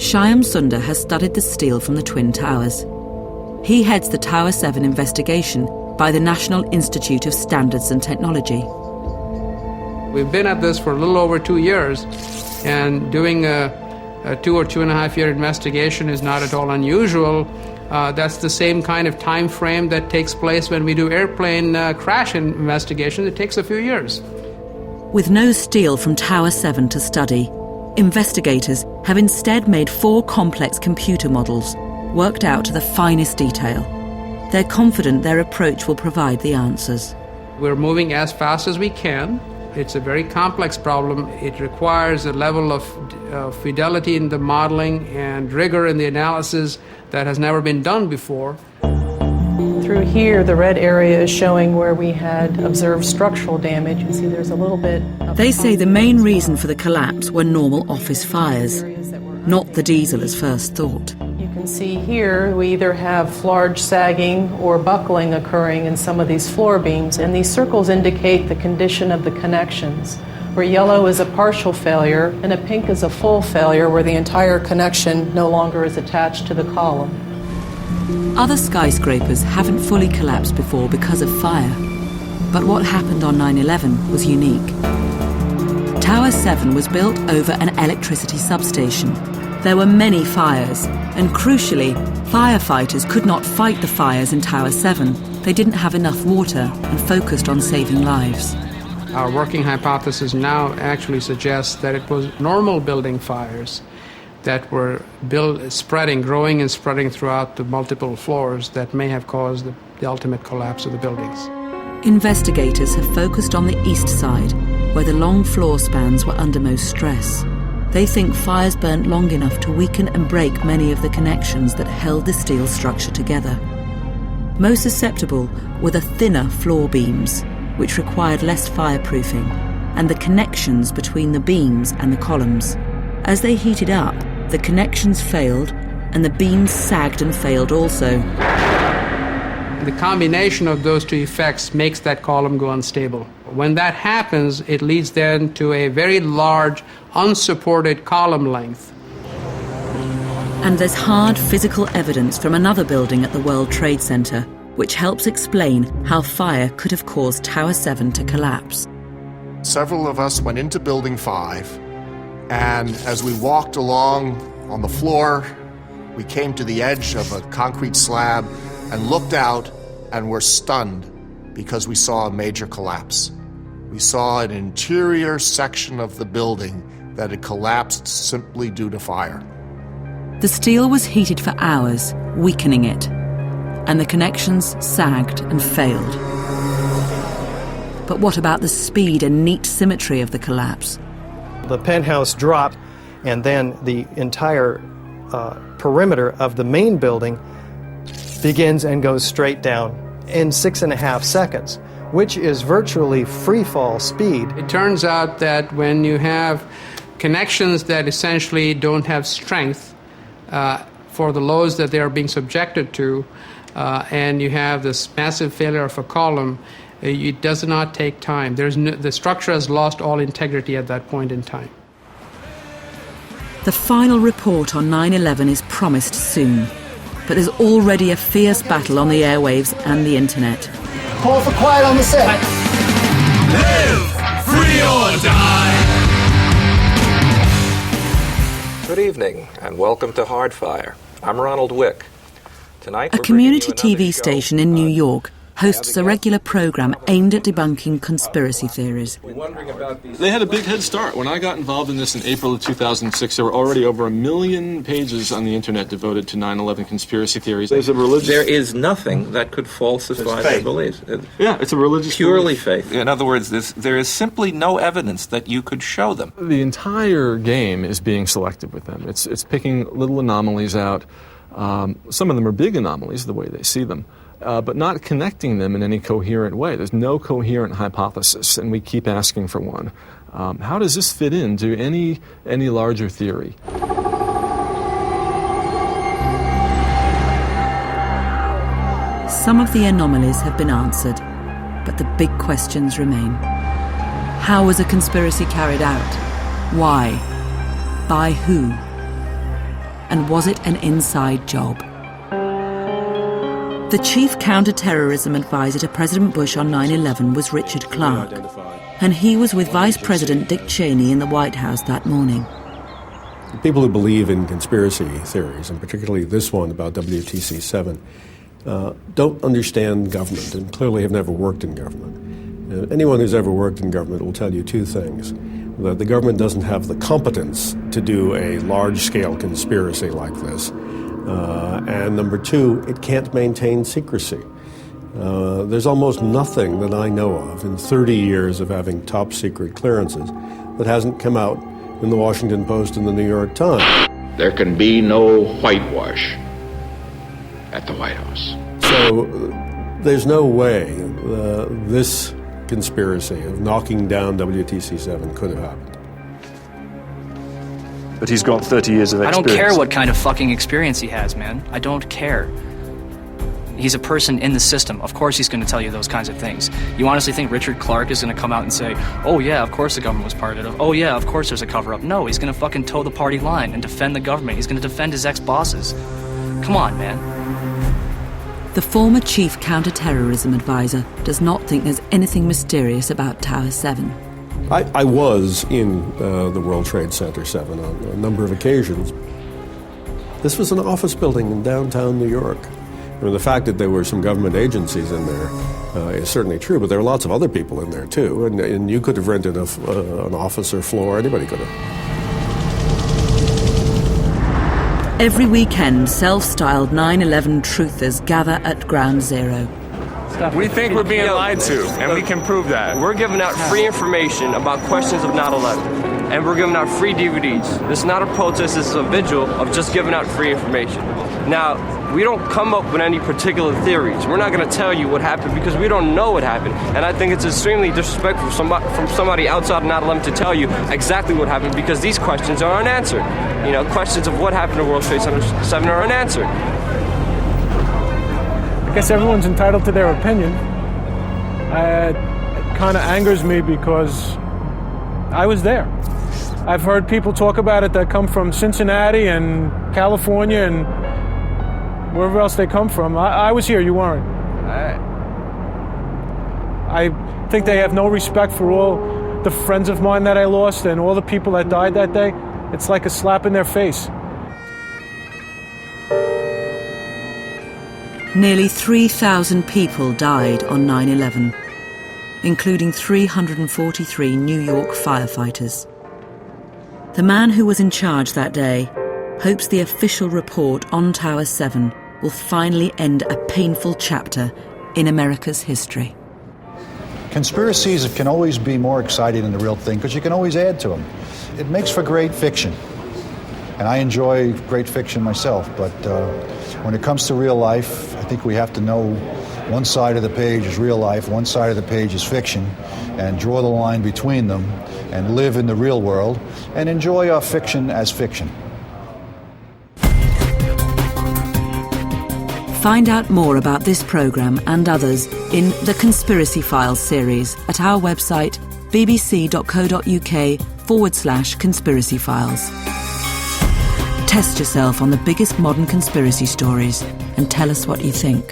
Shyam Sundar has studied the steel from the Twin Towers. He heads the Tower 7 investigation by the National Institute of Standards and Technology. We've been at this for a little over 2 years, and doing a 2 or 2.5 year investigation is not at all unusual. That's the same kind of time frame that takes place when we do airplane crash investigation. It takes a few years. With no steel from Tower 7 to study, investigators have instead made 4 complex computer models, worked out to the finest detail. They're confident their approach will provide the answers. We're moving as fast as we can. It's a very complex problem. It requires a level of fidelity in the modeling and rigor in the analysis that has never been done before. Through here, the red area is showing where we had observed structural damage. You see there's a little bit of... They say the main reason for the collapse were normal office fires, not the diesel as first thought. You can see here we either have large sagging or buckling occurring in some of these floor beams, and these circles indicate the condition of the connections, where yellow is a partial failure and a pink is a full failure where the entire connection no longer is attached to the column. Other skyscrapers haven't fully collapsed before because of fire, but what happened on 9/11 was unique. Tower 7 was built over an electricity substation. There were many fires, and crucially, firefighters could not fight the fires in Tower 7. They didn't have enough water and focused on saving lives. Our working hypothesis now actually suggests that it was normal building fires that were growing and spreading throughout the multiple floors that may have caused the ultimate collapse of the buildings. Investigators have focused on the east side, where the long floor spans were under most stress. They think fires burnt long enough to weaken and break many of the connections that held the steel structure together. Most susceptible were the thinner floor beams, which required less fireproofing, and the connections between the beams and the columns. As they heated up, the connections failed, and the beams sagged and failed also. The combination of those two effects makes that column go unstable. When that happens, it leads then to a very large, unsupported column length. And there's hard physical evidence from another building at the World Trade Center, which helps explain how fire could have caused Tower 7 to collapse. Several of us went into Building 5, and as we walked along on the floor, we came to the edge of a concrete slab and looked out and were stunned because we saw a major collapse. We saw an interior section of the building that had collapsed simply due to fire. The steel was heated for hours, weakening it, and the connections sagged and failed. But what about the speed and neat symmetry of the collapse? The penthouse dropped, and then the entire perimeter of the main building begins and goes straight down in 6.5 seconds, which is virtually free fall speed. It turns out that when you have connections that essentially don't have strength for the loads that they are being subjected to, and you have this massive failure of a column, it does not take time. The structure has lost all integrity at that point in time. The final report on 9/11 is promised soon, but there's already a fierce battle on the airwaves and the internet. Call for quiet on the set. Live, free or die. Good evening, and welcome to Hardfire. I'm Ronald Wick. Tonight, a community TV station in New York hosts a regular program aimed at debunking conspiracy theories. They had a big head start. When I got involved in this in April of 2006, there were already over 1 million pages on the internet devoted to 9/11 conspiracy theories. There is nothing that could falsify their beliefs. Yeah, it's a religious purely belief. faith. In other words, there is simply no evidence that you could show them. The entire game is being selective with them. It's picking little anomalies out. Some of them are big anomalies, the way they see them. But not connecting them in any coherent way. There's no coherent hypothesis, and we keep asking for one. How does this fit into any larger theory? Some of the anomalies have been answered, but the big questions remain. How was a conspiracy carried out? Why? By who? And was it an inside job? The chief counter-terrorism advisor to President Bush on 9/11 was Richard Clarke, and he was with Vice President Dick Cheney in the White House that morning. People who believe in conspiracy theories, and particularly this one about WTC-7, don't understand government and clearly have never worked in government. Anyone who's ever worked in government will tell you two things: that the government doesn't have the competence to do a large-scale conspiracy like this, and number two, it can't maintain secrecy. There's almost nothing that I know of in 30 years of having top-secret clearances that hasn't come out in the Washington Post and the New York Times. There can be no whitewash at the White House. So there's no way this conspiracy of knocking down WTC-7 could have happened. But he's got 30 years of experience. I don't care what kind of fucking experience he has, man. I don't care. He's a person in the system. Of course he's going to tell you those kinds of things. You honestly think Richard Clarke is going to come out and say, oh yeah, of course the government was part of it. Oh yeah, of course there's a cover-up. No, he's going to fucking toe the party line and defend the government. He's going to defend his ex-bosses. Come on, man. The former chief counter-terrorism advisor does not think there's anything mysterious about Tower 7. I was in the World Trade Center 7 on a number of occasions. This was an office building in downtown New York. I mean, the fact that there were some government agencies in there is certainly true, but there were lots of other people in there too, and you could have rented an office or floor. Anybody could have. Every weekend, self-styled 9/11 truthers gather at Ground Zero. We think we're being lied to, and we can prove that. We're giving out free information about questions of 9/11, and we're giving out free DVDs. This is not a protest, this is a vigil of just giving out free information. Now, we don't come up with any particular theories. We're not going to tell you what happened because we don't know what happened. And I think it's extremely disrespectful from somebody outside of 9/11 to tell you exactly what happened because these questions are unanswered. You know, questions of what happened to World Trade Center 7 are unanswered. I guess everyone's entitled to their opinion. It kind of angers me because I was there. I've heard people talk about it that come from Cincinnati and California and wherever else they come from. I was here, you weren't. I think they have no respect for all the friends of mine that I lost and all the people that died that day. It's like a slap in their face. Nearly 3,000 people died on 9/11, including 343 New York firefighters. The man who was in charge that day hopes the official report on Tower 7 will finally end a painful chapter in America's history. Conspiracies can always be more exciting than the real thing because you can always add to them. It makes for great fiction, and I enjoy great fiction myself, but when it comes to real life, I think we have to know one side of the page is real life, one side of the page is fiction, and draw the line between them and live in the real world and enjoy our fiction as fiction. Find out more about this programme and others in the Conspiracy Files series at our website bbc.co.uk/conspiracy files. Test yourself on the biggest modern conspiracy stories and tell us what you think.